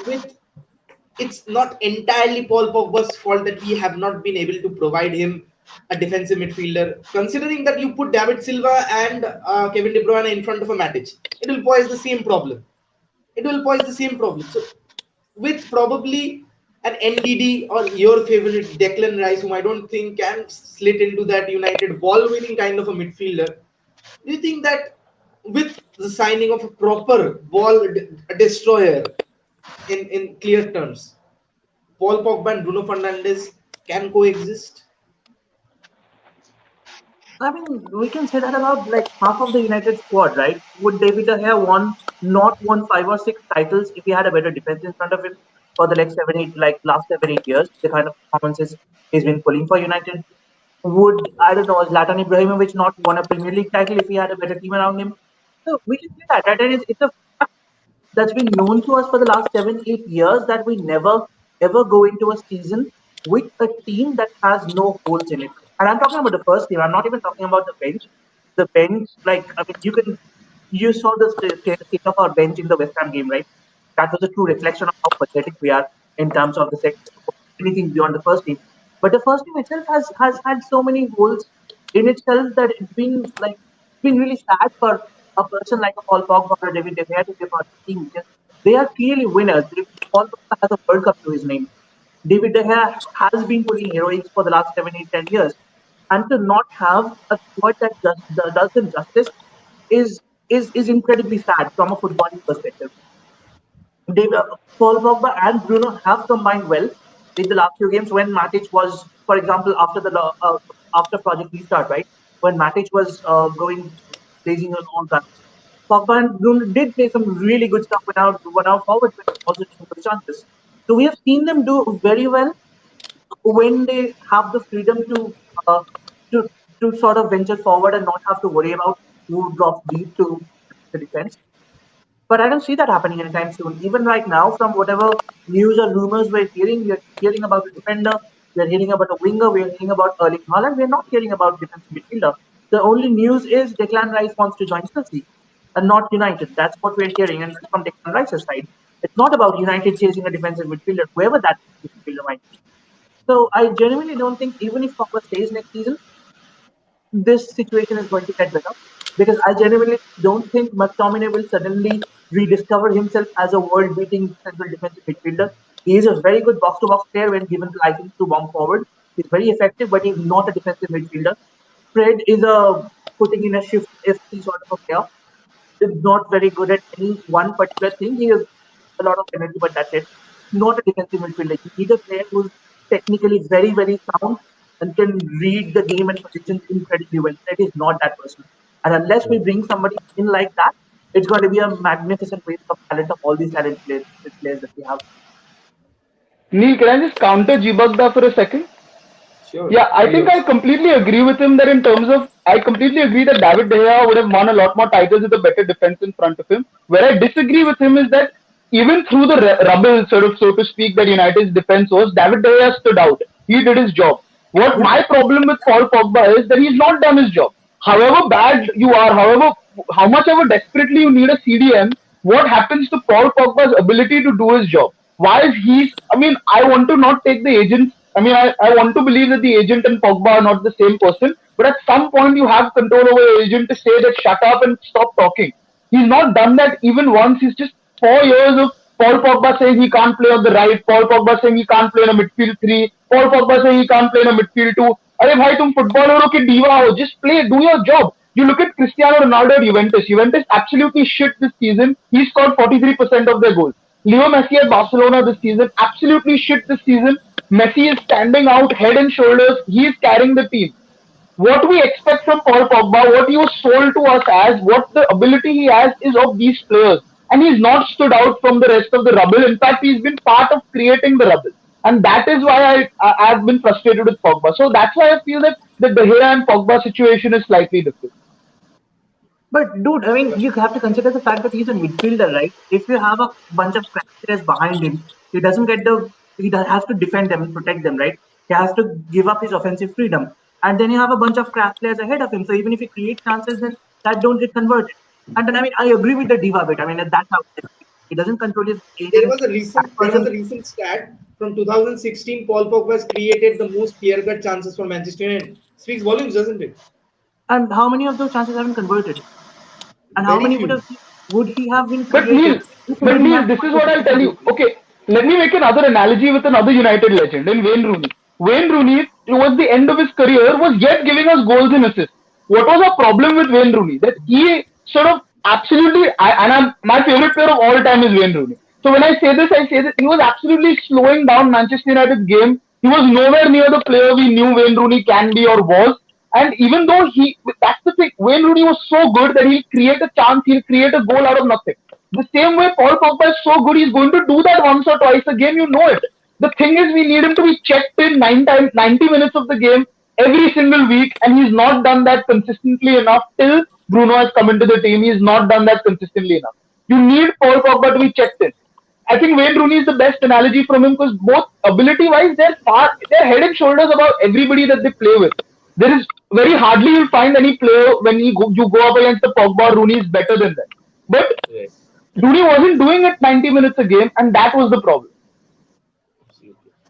with it's not entirely Paul Pogba's fault that we have not been able to provide him a defensive midfielder, considering that you put David Silva and Kevin De Bruyne in front of a Matic, it will pose the same problem. It will pose the same problem. So, with probably an NDD or your favorite Declan Rice, whom I don't think can slit into that United ball-winning kind of a midfielder, do you think that with the signing of a proper destroyer in clear terms, Paul Pogba and Bruno Fernandes can coexist? I mean, we can say that about like half of the United squad, right? Would David De Gea not won 5 or 6 titles if he had a better defense in front of him for the next 7, 8, like last 7, 8 years? The kind of performances he's been pulling for United. Would I don't know Zlatan Ibrahimovic not won a Premier League title if he had a better team around him? So we can say that, right? And it's a fact that's been known to us for the last 7, 8 years that we never ever go into a season with a team that has no holes in it. And I'm talking about the first team. I'm not even talking about the bench. The bench, like I mean, you saw the state of our bench in the West Ham game, right? That was a true reflection of how pathetic we are in terms of the anything beyond the first team. But the first team itself has had so many holes in itself that it's been really sad for a person like a Paul Pogba or a David De Gea to be part of the team because they are clearly winners. Paul Pogba has a World Cup to his name. David De Gea has been pulling heroics for the last 7, 8, 10 years, and to not have a squad that does them justice is incredibly sad from a footballing perspective. David, Paul Pogba and Bruno have combined well in the last few games when Matic was, for example, after Project Restart, right? When Matic was going blazing on all guns. Pogba and Bruno did play some really good stuff when our forwards were also taking good chances. So we have seen them do very well when they have the freedom uh, to to sort of venture forward and not have to worry about who drops deep to the defense. But I don't see that happening anytime soon. Even right now, from whatever news or rumors we're hearing about a defender, we're hearing about a winger, we're hearing about Erling Haaland, we're not hearing about defensive midfielder. The only news is Declan Rice wants to join Chelsea and not United. That's what we're hearing, and that's from Declan Rice's side. It's not about United chasing a defensive midfielder, whoever that midfielder might be. So I genuinely don't think even if Pogba stays next season, this situation is going to get better because I genuinely don't think McTominay will suddenly rediscover himself as a world-beating central defensive midfielder. He is a very good box-to-box player when given the license to bomb forward. He's very effective, but he's not a defensive midfielder. Fred is a putting in a shift FC sort of a player. Is not very good at any one particular thing. He has a lot of energy, but that's it. Not a defensive midfielder. You need a player who's technically very, very sound and can read the game and positions incredibly well. That is not that person. And unless we bring somebody in like that, it's going to be a magnificent waste of talent of all these players that we have. Neil, can I just counter Jibak for a second? Sure. Yeah, I think I completely agree with him that in terms of, I completely agree that David De Gea would have won a lot more titles with a better defense in front of him. Where I disagree with him is that even through the rubble, sort of, so to speak, that United's defense was, David De Gea stood out. He did his job. What my problem with Paul Pogba is that he's not done his job. However bad you are, how much ever desperately you need a CDM, what happens to Paul Pogba's ability to do his job? Why is I mean, I want to not take the agents. I mean, I want to believe that the agent and Pogba are not the same person, but at some point you have control over your agent to say that shut up and stop talking. He's not done that even once. He's just 4 years of Paul Pogba saying he can't play on the right, Paul Pogba saying he can't play in a midfield 3, Paul Pogba saying he can't play in a midfield 2. अरे भाई तुम फुटबॉलरों के दीवा हो, just play, do your job. You look at Cristiano Ronaldo at Juventus. Juventus absolutely shit this season. He scored 43% of their goals. Leo Messi at Barcelona this season absolutely shit this season. Messi is standing out head and shoulders. He is carrying the team. What we expect from Paul Pogba, what he was sold to us as, what the ability he has is of these players. And he's not stood out from the rest of the rubble. In fact, he's been part of creating the rubble. And that is why I've been frustrated with Pogba. So that's why I feel that the De Gea and Pogba situation is slightly different. But dude, I mean, you have to consider the fact that he's a midfielder, right? If you have a bunch of players behind him, he doesn't get he has to defend them and protect them, right? He has to give up his offensive freedom. And then you have a bunch of crap players ahead of him. So even if he creates chances, then that don't get converted. And then, I mean, I agree with the diva bit. I mean, that's how he doesn't control his game. There was a recent stat from 2016. Paul Pogba has created the most clear-cut chances for Manchester United. Speaks volumes, doesn't it? And how many of those chances haven't converted? And how many would he have been created? But Neil, this is what I'll tell you. Okay, let me make another analogy with another United legend, in Wayne Rooney. Wayne Rooney, towards the end of his career, was yet giving us goals and assists. What was our problem with Wayne Rooney? That he sort of absolutely, my favorite player of all time is Wayne Rooney. So when I say this, he was absolutely slowing down Manchester United's game. He was nowhere near the player we knew Wayne Rooney can be or was. And even though that's the thing, Wayne Rooney was so good that he'll create a chance, he'll create a goal out of nothing. The same way Paul Pogba is so good, he's going to do that once or twice a game, you know it. The thing is, we need him to be checked in 90 minutes of the game every single week, and he's not done that consistently enough till Bruno has come into the team. He's not done that consistently enough. You need Paul Pogba to be checked in. I think Wayne Rooney is the best analogy from him because both ability-wise, they're head and shoulders above everybody that they play with. There is very hardly you'll find any player when you go up against the Pogba, Rooney is better than them. But Rooney wasn't doing it 90 minutes a game, and that was the problem.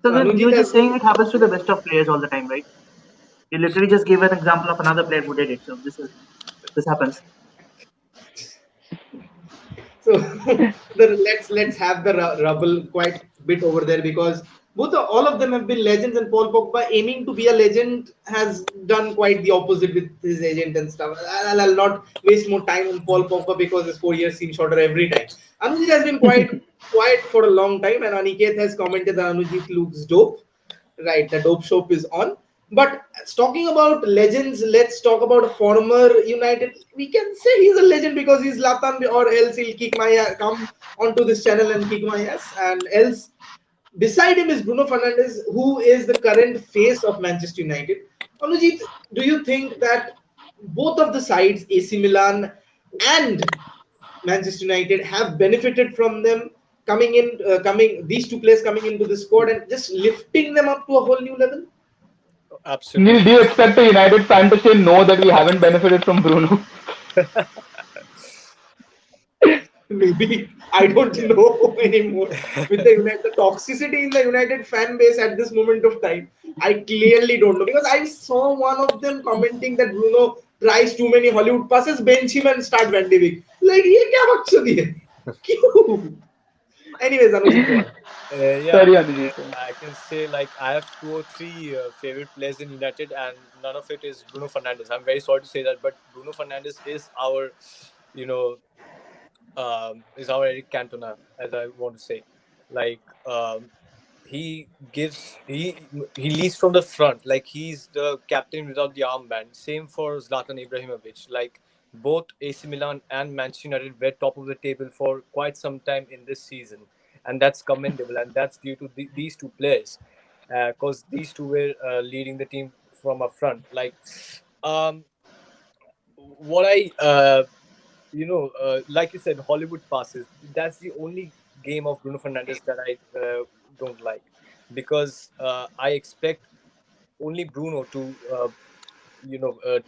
So then you're just saying it happens to the best of players all the time, right? You literally just gave an example of another player who did it. So this happens. So let's have the rubble quite a bit over there because all of them have been legends, and Paul Pogba aiming to be a legend has done quite the opposite with his agent and stuff. I'll not waste more time on Paul Pogba because his 4 years seem shorter every time. Anujit has been quite quiet for a long time, and Aniket has commented that Anujit looks dope. Right, the dope shop is on. But talking about legends, let's talk about a former United. We can say he's a legend because he's Zlatan, or else he'll kick my ass, come onto this channel and kick my ass, and else. Beside him is Bruno Fernandes, who is the current face of Manchester United. Anujit, do you think that both of the sides, AC Milan and Manchester United, have benefited from them these two players coming into the squad and just lifting them up to a whole new level? Absolutely. Neil, do you expect a United fan to say no that we haven't benefited from Bruno? Maybe. I don't know anymore. With the toxicity in the United fan base at this moment of time, I clearly don't know. Because I saw one of them commenting that Bruno tries too many Hollywood passes, bench him and start Van de Beek. Like, ye kya maksad hai? Kyun? Anyways, Anuj, go on. Yeah, Sorry, Anujit. I can say like I have two or three favorite players in United, and none of it is Bruno Fernandes. I'm very sorry to say that, but Bruno Fernandes is our, you know, is our Eric Cantona, as I want to say. Like he gives he leads from the front, like he's the captain without the armband. Same for Zlatan Ibrahimovic. Like both AC Milan and Manchester United were top of the table for quite some time in this season, and that's commendable, and that's due to these two players, because these two were leading the team from up front. Like um, what I like you said, Hollywood passes. That's the only game of Bruno Fernandes that I don't like, because I expect only Bruno to,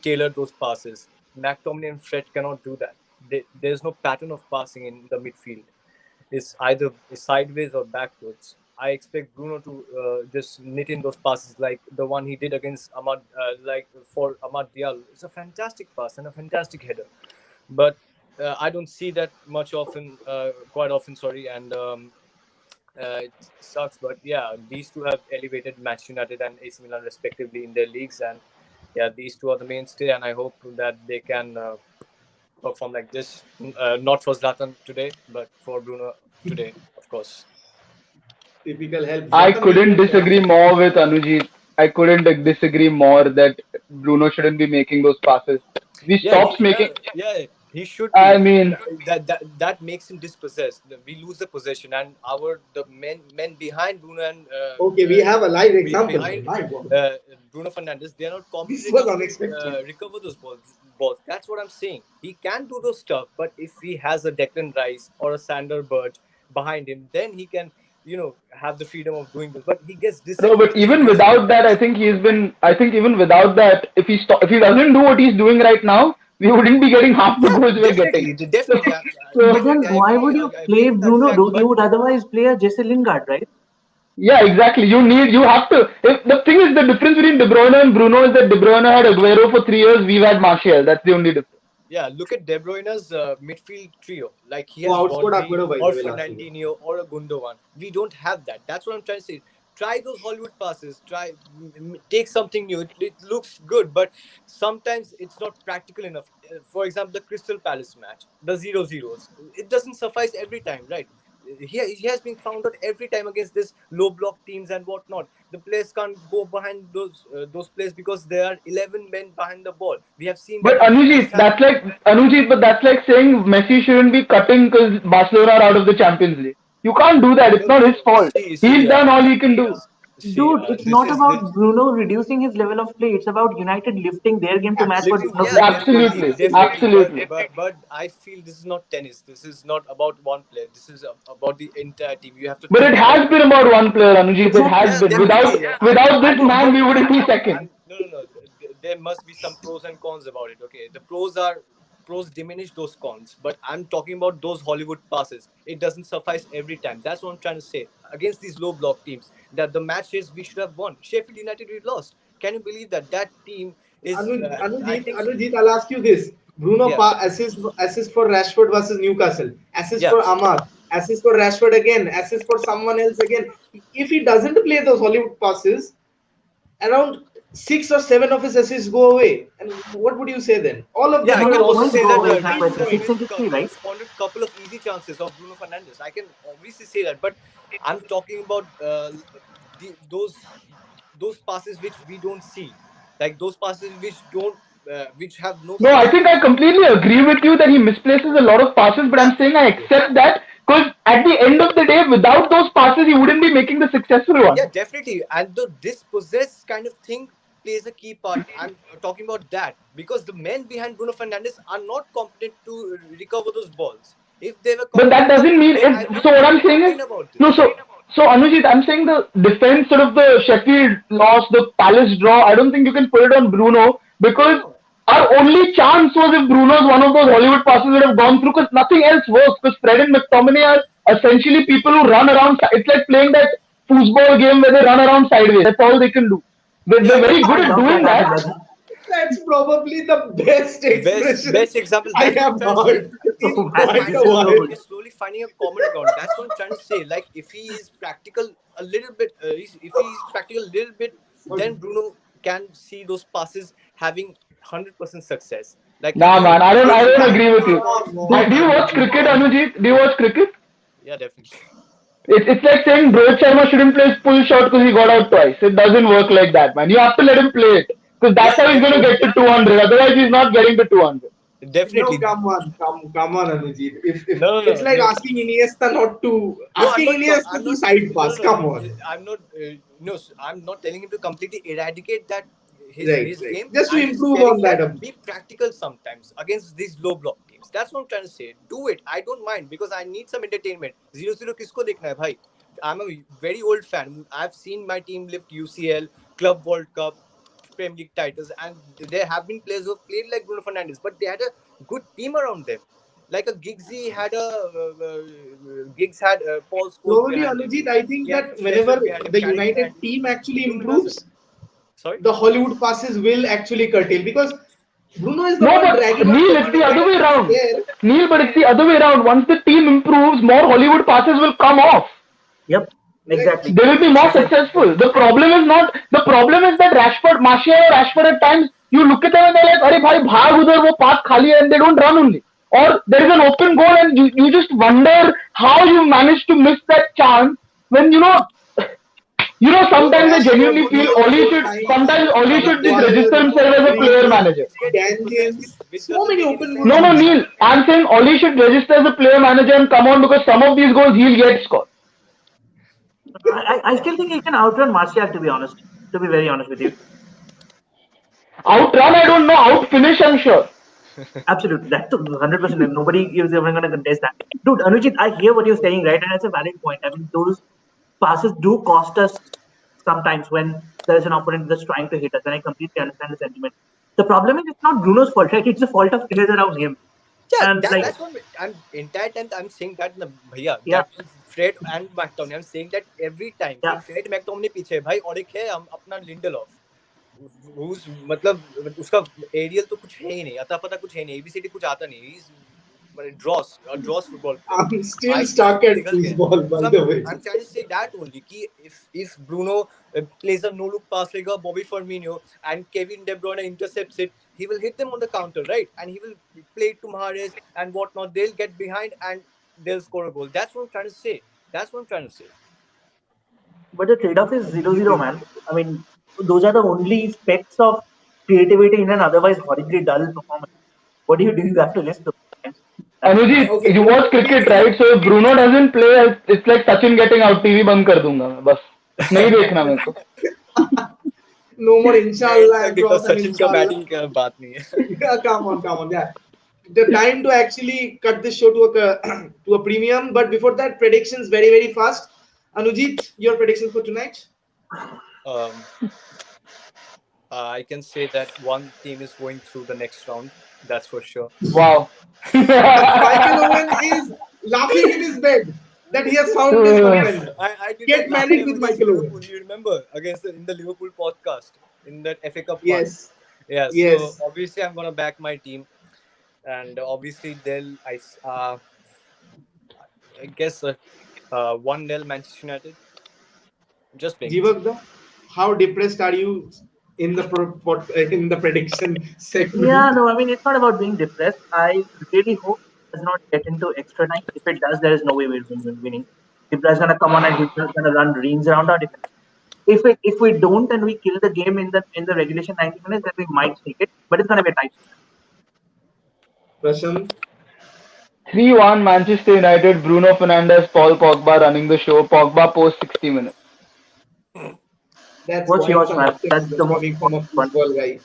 tailor those passes. McTominay and Fred cannot do that. There's no pattern of passing in the midfield. It's either sideways or backwards. I expect Bruno to just knit in those passes like the one he did against like for Ahmad Diallo. It's a fantastic pass and a fantastic header, but I don't see that quite often. Sorry, and it sucks. But yeah, these two have elevated Manchester United and AC Milan respectively in their leagues, and yeah, these two are the mainstay. And I hope that they can perform like this. Not for Zlatan today, but for Bruno today, of course. Typical help. I Zlatan will couldn't go for. disagree more with Anujit. I couldn't disagree more that Bruno shouldn't be making those passes. He Yeah, stops making. he should I be. mean, That makes him dispossessed. We lose the possession, and the men behind Bruno and Okay, we have a live example. behind My God, Bruno Fernandes, they are not this competent was enough unexpected. to recover those balls. That's what I'm saying. He can do those stuff, but if he has a Declan Rice or a Sander Berge behind him, then he can, have the freedom of doing this. But he gets no, but disengaged. He even gets without that, I think he's been. I think even without that, if he doesn't do what he's doing right now, we wouldn't be getting half the Yeah, goals we're getting. definitely, So But then definitely, why would you I agree play with that Bruno? fact. You But would otherwise play a Jesse Lingard, right? yeah, exactly. You have to. If, the thing is, the difference between De Bruyne and Bruno is that De Bruyne had Aguero for 3 years. We've had Martial. That's the only difference. yeah, look at De Bruyne's midfield trio. Like he Who has outscored Rodri Aguero by the or way last season? Fernandinho or a Gundogan. We don't have that. That's what I'm trying to say. Try those Hollywood passes. Take something new. It looks good, but sometimes it's not practical enough. For example, the Crystal Palace match, the 0-0s. It doesn't suffice every time, right? He has been found out every time against this low block teams and whatnot. The players can't go behind those players because there are 11 men behind the ball. We have seen that But against West Ham. But that's like saying Messi shouldn't be cutting because Barcelona are out of the Champions League. You can't do that. It's No, not his fault. see, He's done all he can do. Dude, it's this not is this about Bruno reducing his level of play. It's about United lifting their game to match what Absolutely. lifting. Bruno Yeah, gives. definitely, Absolutely, Absolutely. definitely. But absolutely. but but I feel this is not tennis. This is not about one player. This is about the entire team. You have to But it think about has been about one player, Anujit. It Exactly. has Yeah, been. definitely. Without I'm this not. man, we wouldn't be second. No. There must be some pros and cons about it. Okay, the pros diminish those cons, but I'm talking about those Hollywood passes. It doesn't suffice every time. That's what I'm trying to say. Against these low block teams, that the matches we should have won. Sheffield United we lost. Can you believe that team is? I think. Anujit, I'll ask you this. Bruno Yeah, assist for Rashford versus Newcastle. Assist yeah. for Ahmad. Assist for Rashford again. Assist for someone else again. If he doesn't play those Hollywood passes, around 6 or 7 of his assists go away. And what would you say then? All of Yeah, them I are No, can it also also won't say go that away that nine way. Rashford The points. 6 and 3, right? squandered a couple of easy chances of Bruno Fernandes. I can obviously say that, but I'm talking about those passes which we don't see, like those passes which have no No, I substance. think I completely agree with you that he misplaces a lot of passes, but Yeah, I'm saying I accept that because at the end of the day, without those passes, he wouldn't be making the successful one. yeah, definitely. And the dispossessed kind of thing plays a key part. I'm talking about that because the men behind Bruno Fernandes are not competent to recover those balls. If they were But that competent enough, doesn't mean then I it. So wouldn't what have to I'm saying is, complain about no. this. So Anujit, I'm saying the defense sort of the Sheffield loss, the Palace draw. I don't think you can put it on Bruno because No. our only chance was if Bruno's one of those Hollywood passes would have gone through because nothing else works. Because Fred and McTominay are essentially people who run around. It's like playing that football game where they run around sideways. That's all they can do. They're Yeah, very good I at love that doing line, that. brother. That's probably the best best expression example. I That's what I'm have trying to say. heard. See, Oh, the man, What this final the is so what? third good. is slowly finding a common ground. That's what I'm trying to say. Like, if he is practical a little bit, if he is practical a little bit, then Bruno can see those passes having 100% success. Like, if Nah, he man, I takes don't that, agree with you. Come on, Do you watch cricket, Anujit. Anujit? Do you watch cricket? yeah, definitely. It's like saying Rohit Sharma shouldn't play his pull shot because he got out twice. It doesn't work like that, man. You have to let him play it because that's Yeah, how he's going to definitely. get to 200. Otherwise, he's not getting to 200. No, Definitely. come on, Anujit. If No, it's no, like no. asking Iniesta not to No, I'm asking not. Iniesta I'm to not. side No, pass. no, no. Come on. I'm not. No, I'm not telling him to completely eradicate that Right, his right. game. Just to I'm just improve on telling that that a bit. be practical sometimes against these low block teams. That's what I'm trying to say. Do it. I don't mind because I need some entertainment. 0-0 किसको देखना है भाई? I'm a very old fan. I've seen my team lift UCL, Club World Cup, Premier League titles, and there have been players who have played like Bruno Fernandes, but they had a good team around them. Like a Giggsy had a Giggs had Paul Scholes Slowly, behind him. Anujit, I He think had that Fletcher whenever behind him, the Carrick United behind him. team actually Bruno does it. improves, Sorry. the Hollywood passes will actually curtail because Bruno is the No, one but dragging up Neil, the it's the team other way whenever he's around. there. Neil, but it's the other way around. Once the team improves, more Hollywood passes will come off. Yep, Right. exactly. They will be more Precisely. successful. The problem is not. The problem is that Martial or Rashford at times you look at them and they're like, "अरे भाई भाग उधर वो path खाली है," and they don't run only. Or there is an open goal and you just wonder how you managed to miss that chance when Bro, sometimes I Rashford genuinely feel scored Oli those should times. sometimes Oli should just register Maguire, himself as a Obviously, player Origi, manager. Obviously gets dispossessed Daniels, which so doesn't many make any open sense. goals No, he's had. Neil, I'm saying Oli should register as a player manager and come on because some of these goals he'll get score. I still think he can outrun Martial, to be honest. To be very honest with you. Outrun, I don't know. Outfinish, I'm sure. Absolutely. That's 100%. And nobody is ever going to contest that. Dude, Anujit, I hear what you're saying, right? And it's a valid point. I mean, those passes do cost us sometimes when there's an opponent that's trying to hit us. And I completely understand the sentiment. The problem is it's not Bruno's fault, right? It's the fault of players around him. Yeah, And like, that's what I'm entire time I'm saying that bhaiya yeah, that Fred and McTominay. I'm saying that every time कि yeah. Fred McTominay पीछे है भाई और एक है हम अपना Lindelof who's मतलब उसका एरियल तो कुछ है ही नहीं अता पता कुछ है नहीं एबीसीडी कुछ आता नहीं he's ड्रॉस football player I'm still IQ stuck सब at पिघल गए football, by so the way. I'm trying to say that only कि if Bruno plays a no look pass like a Bobby Firmino and Kevin De Bruyne intercepts it he will hit them on the counter right and he will play it to Mahrez and whatnot they'll get behind and they'll score a goal that's what I'm trying to say But the trade-off is 0-0, man. I mean, those are the only specks of creativity in an otherwise horribly dull performance. What do you do? You have to list those. That's the Anujit, Okay, you so watch cricket, right? So if Bruno doesn't play, it's like Sachin getting out. TV बंद कर दूंगा मैं बस. नहीं देखना मेरे को. no more मैं इन inshallah तक and देखा cross and सचिन का inshallah. बैटिंग का बात नहीं है Yeah, come on, yeah. The time to actually cut this show to a to a premium, but before that, predictions very fast. Anujit, your predictions for tonight? um I can say that one team is going through the next round. That's for sure. Wow. Michael Owen is laughing in his bed that he has found his girlfriend. I did that Get last married time with against Michael Liverpool. Owen. You remember in the Liverpool podcast in that FA Cup one. Yes, Yeah. So yes. obviously I'm gonna back my team, and obviously I guess 1-0 Manchester United. Just playing it safe. Jibak, how depressed are you in the in the prediction Yeah, segment? no, I mean, it's not about being depressed. I really hope it does not get into extra time. If it does, there is no way we're winning. If there's going to come on and he's just going to run reams around our defense. If we don't and we kill the game in the regulation 90 minutes, then we might take it. But it's going to be a tight. Prashant, 3-1 Manchester United. Bruno Fernandes, Paul Pogba running the show. Pogba post 60 minutes. that's What's quite yours, some man? That's the optimism most coming from a important one. football guy.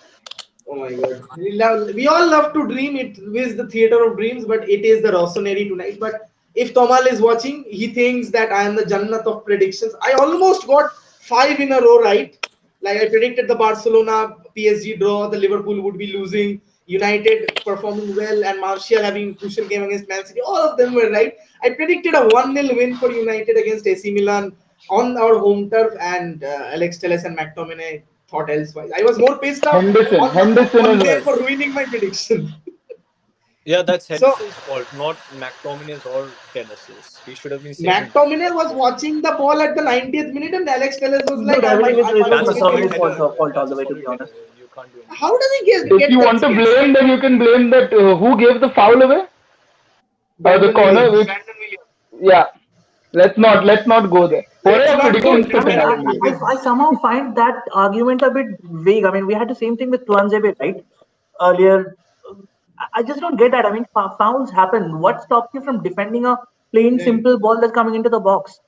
Oh my god. We all love to dream. It is the theater of dreams, but it is the Rossoneri tonight. But if Tomal is watching, he thinks that I am the Jannat of predictions. I almost got 5 in a row right. Like I predicted the Barcelona PSG draw, the Liverpool would be losing, United performing well, and Martial having crucial game against Man City. All of them were right. I predicted a 1-0 win for United against AC Milan on our home turf, and Alex Telles and McTominay thought elsewise. I was more pissed off Henderson on as them well. for ruining my prediction. Yeah, that's So Henderson's fault, not McTominay's or Telles's. He should have been saving that McTominay was position. watching the ball at the 90th minute, and Alex Telles was like, Dude, I everything might, is I it might was That's a want to solid get. McTominay's header. fault That's all a the way, to solid be header. honest. You can't do anything. How does he If get you that want to chance? blame, then you can blame that who gave the foul away, the Brandon corner. Williams. Which, yeah, let's not go there. What Let's are not critical go Dude, there. I mean, incident I, Brandon actually? I, I Williams. somehow find that argument a bit vague. I mean, we had the same thing with Tuanzebe, right? Earlier. I just don't get that. I mean, fouls happen. What stops you from defending a plain, Right, simple ball that's coming into the box?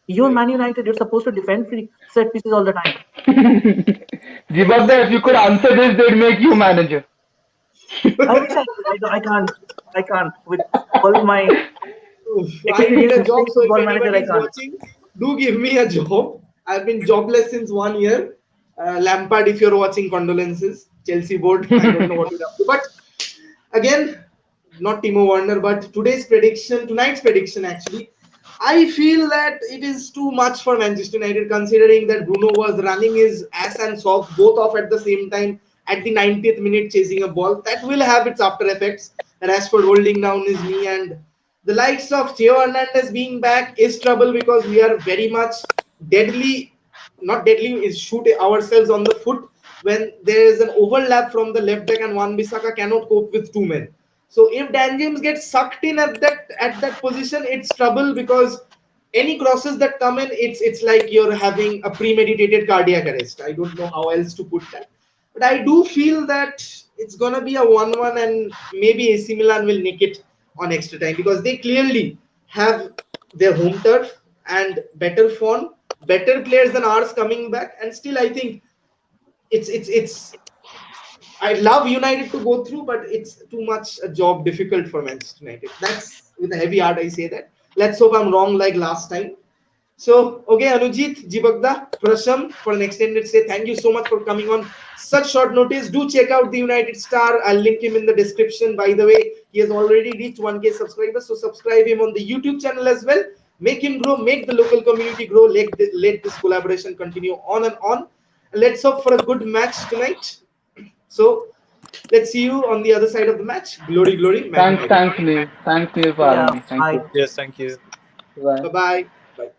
You're right. Man United. You're supposed to defend free set pieces all the time. Jibak, if Exactly. you could answer this, they'd make you manager. I wish I could. I can't. I can't. With all my Oof, I need experience a of job, playing so if football manager, anybody I is can't. watching, do give me a job. I've been jobless since 1 year. Lampard, if you're watching, condolences. Chelsea board, I don't know what you're up to. But again, not Timo Werner, but tonight's prediction actually, I feel that it is too much for Manchester United considering that Bruno was running his ass and socks both off at the same time at the 90th minute chasing a ball. That will have its after effects. Rashford holding down his knee, and the likes of Theo Hernandez being back is trouble because we are very much deadly, not deadly, is shoot ourselves on the foot when there is an overlap from the left back and Wan Bissaka cannot cope with two men. So if Dan James gets sucked in at that position, it's trouble because any crosses that come in, it's like you're having a premeditated cardiac arrest. I don't know how else to put that, but I do feel that it's gonna be a 1-1, and maybe AC Milan will nick it on extra time because they clearly have their home turf and better form, better players than ours coming back, and still I think it's I love United to go through, but it's too much a job difficult for Manchester United. That's with a heavy heart I say that. Let's hope I'm wrong like last time. So, okay, Anujit, Jibagda, Prasham, for an extended stay, thank you so much for coming on such short notice. Do check out the United Star. I'll link him in the description. By the way, he has already reached 1K subscribers, so subscribe him on the YouTube channel as well. Make him grow, make the local community grow. Let this collaboration continue on and on. Let's hope for a good match tonight. So, let's see you on the other side of the match. Glory, glory, Man Thanks, United. thanks, Neil. Thanks, Neil, for Yeah. having me. Thank I you. Yes, thank you. Bye. Bye bye. Bye.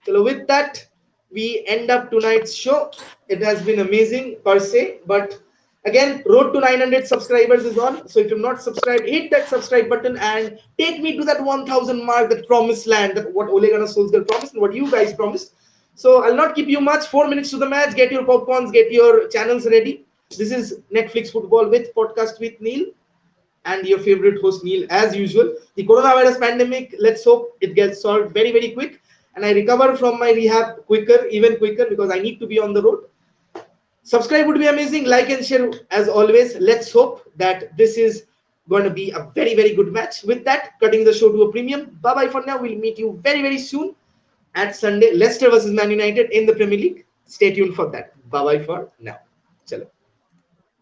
So with that, we end up tonight's show. It has been amazing per se, but again, road to 900 subscribers is on. So if you're not subscribed, hit that subscribe button and take me to that 1000 mark, that promised land, that what Ole Gunnar Solskjaer promised and what you guys promised. So I'll not keep you much. 4 minutes to the match. Get your popcorns, get your channels ready. This is Netflix Football with Podcast with Neil and your favorite host Neil as usual. The coronavirus pandemic, let's hope it gets solved very, very quick. And I recover from my rehab quicker, even quicker, because I need to be on the road. Subscribe would be amazing. Like and share as always. Let's hope that this is going to be a very, very good match. With that, cutting the show to a premium. Bye bye for now. We'll meet you very, very soon at Sunday. Leicester versus Man United in the Premier League. Stay tuned for that. Bye bye for now. Chalo.